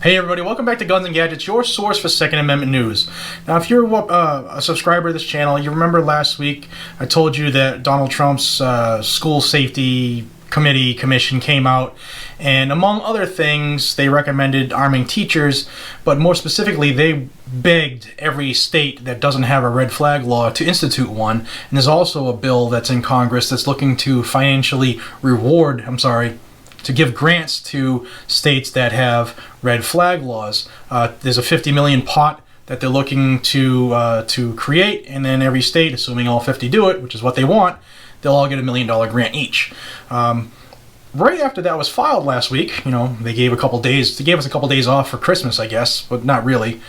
Hey everybody, welcome back to Guns and Gadgets, your source for Second Amendment news. Now if you're a subscriber to this channel, you remember last week I told you that Donald Trump's school safety commission came out, and among other things they recommended arming teachers, but more specifically they begged every state that doesn't have a red flag law to institute one. And there's also a bill that's in Congress that's looking to financially to give grants to states that have red flag laws. There's a $50 million pot that they're looking to create, and then every state, assuming all 50 do it, which is what they want, they'll all get $1 million grant each. Right after that was filed last week, they gave us a couple days off for Christmas, I guess, but not really.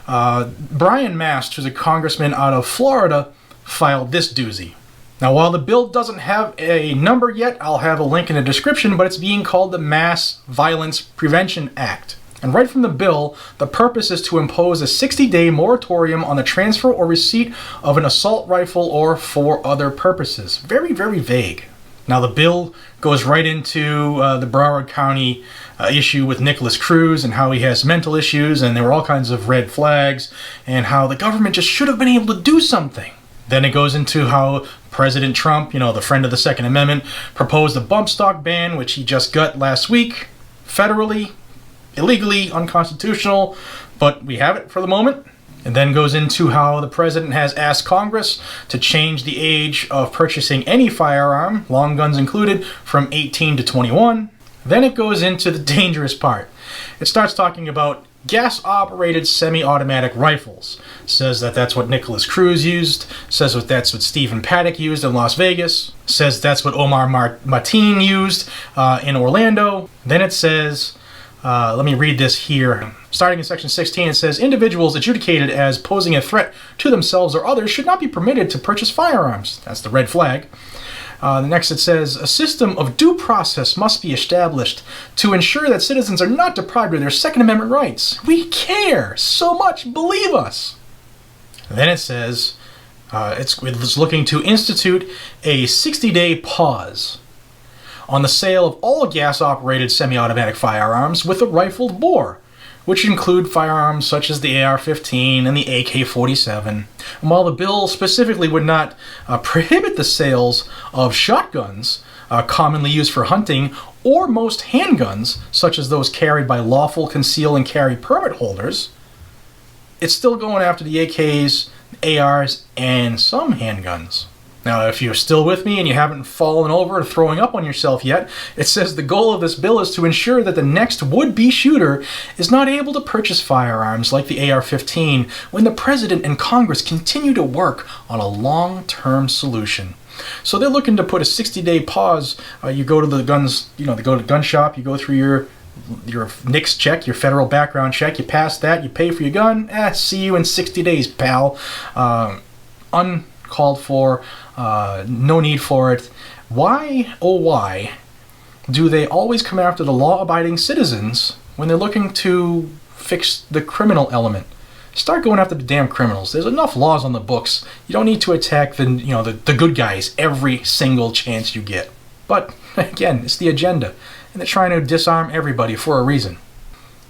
Brian Mast, who's a congressman out of Florida, filed this doozy. Now, while the bill doesn't have a number yet, I'll have a link in the description, but it's being called the Mass Violence Prevention Act. And right from the bill, the purpose is to impose a 60-day moratorium on the transfer or receipt of an assault rifle or for other purposes. Very, very vague. Now, the bill goes right into the Broward County issue with Nicholas Cruz and how he has mental issues, and there were all kinds of red flags, and how the government just should have been able to do something. Then it goes into how President Trump, the friend of the Second Amendment, proposed a bump stock ban, which he just got last week, federally, illegally, unconstitutional, but we have it for the moment. And then goes into how the president has asked Congress to change the age of purchasing any firearm, long guns included, from 18 to 21. Then it goes into the dangerous part. It starts talking about gas-operated semi-automatic rifles. Says that that's what Nicholas Cruz used. Says that that's what Stephen Paddock used in Las Vegas. Says that's what Omar Martin used in Orlando. Then it says, let me read this here. Starting in section 16, it says, individuals adjudicated as posing a threat to themselves or others should not be permitted to purchase firearms. That's the red flag. The next it says, a system of due process must be established to ensure that citizens are not deprived of their Second Amendment rights. We care so much, believe us. Then it says, it's looking to institute a 60-day pause on the sale of all gas-operated semi-automatic firearms with a rifled bore, which include firearms such as the AR-15 and the AK-47. And while the bill specifically would not prohibit the sales of shotguns commonly used for hunting, or most handguns, such as those carried by lawful conceal and carry permit holders, it's still going after the AKs, ARs, and some handguns. Now, if you're still with me and you haven't fallen over or throwing up on yourself yet, it says the goal of this bill is to ensure that the next would-be shooter is not able to purchase firearms like the AR-15 when the President and Congress continue to work on a long-term solution. So they're looking to put a 60-day pause. You go to the guns, they go to the gun shop, you go through your NICS check, your federal background check, you pass that, you pay for your gun, see you in 60 days, pal. Uncalled for, no need for it. Why, oh why, do they always come after the law-abiding citizens when they're looking to fix the criminal element? Start going after the damn criminals. There's enough laws on the books. You don't need to attack the good guys every single chance you get. But again, it's the agenda, and they're trying to disarm everybody for a reason.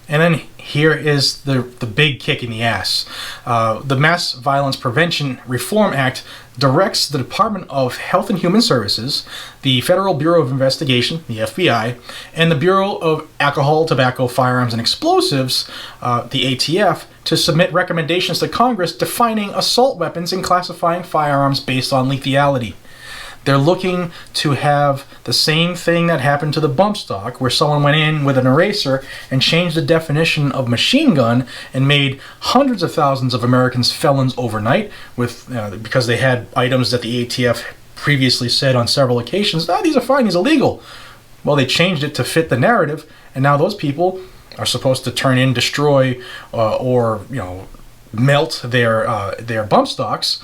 And then here is the big kick in the ass. The Mass Violence Prevention Reform Act directs the Department of Health and Human Services, the Federal Bureau of Investigation, the FBI, and the Bureau of Alcohol, Tobacco, Firearms, and Explosives, the ATF, to submit recommendations to Congress defining assault weapons and classifying firearms based on lethality. They're looking to have the same thing that happened to the bump stock, where someone went in with an eraser and changed the definition of machine gun and made hundreds of thousands of Americans felons overnight because they had items that the ATF previously said on several occasions, these are fine, these are legal. Well, they changed it to fit the narrative, and now those people are supposed to turn in, destroy, or melt their bump stocks.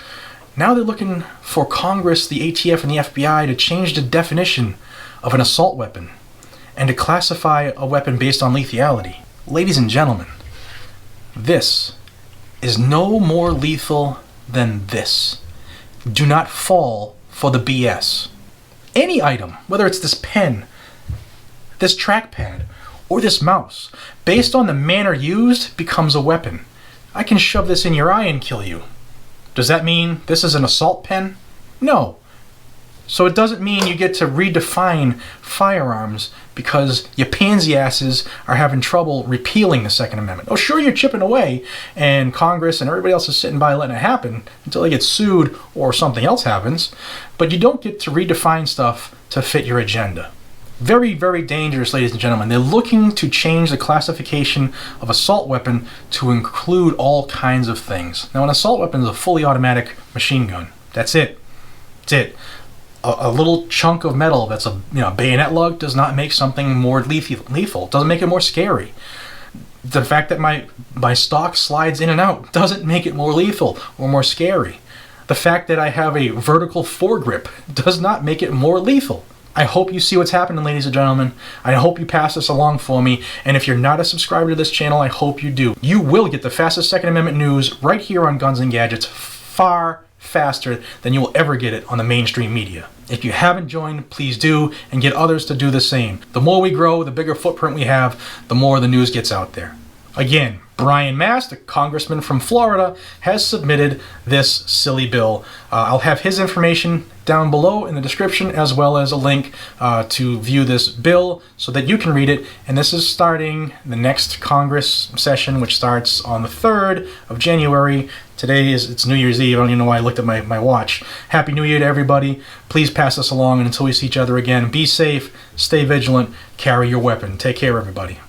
Now they're looking for Congress, the ATF, and the FBI to change the definition of an assault weapon and to classify a weapon based on lethality. Ladies and gentlemen, this is no more lethal than this. Do not fall for the BS. Any item, whether it's this pen, this trackpad, Or this mouse, based on the manner used, becomes a weapon. I can shove this in your eye and kill you. Does that mean this is an assault pen? No. So it doesn't mean you get to redefine firearms because you pansy asses are having trouble repealing the Second Amendment. Oh, sure, you're chipping away, and Congress and everybody else is sitting by letting it happen until they get sued or something else happens, but you don't get to redefine stuff to fit your agenda. Very, very dangerous, ladies and gentlemen. They're looking to change the classification of assault weapon to include all kinds of things. Now, an assault weapon is a fully automatic machine gun. That's it. That's it. A little chunk of metal that's a bayonet lug does not make something more lethal. It doesn't make it more scary. The fact that my stock slides in and out doesn't make it more lethal or more scary. The fact that I have a vertical foregrip does not make it more lethal. I hope you see what's happening, ladies and gentlemen. I hope you pass this along for me. And if you're not a subscriber to this channel, I hope you do. You will get the fastest Second Amendment news right here on Guns and Gadgets, far faster than you will ever get it on the mainstream media. If you haven't joined, please do, and get others to do the same. The more we grow, the bigger footprint we have, the more the news gets out there. Again, Brian Mast, a congressman from Florida, has submitted this silly bill. I'll have his information down below in the description, as well as a link to view this bill so that you can read it. And this is starting the next Congress session, which starts on the 3rd of January. Today it's New Year's Eve. I don't even know why I looked at my watch. Happy New Year to everybody. Please pass this along, and until we see each other again, be safe, stay vigilant, carry your weapon. Take care, everybody.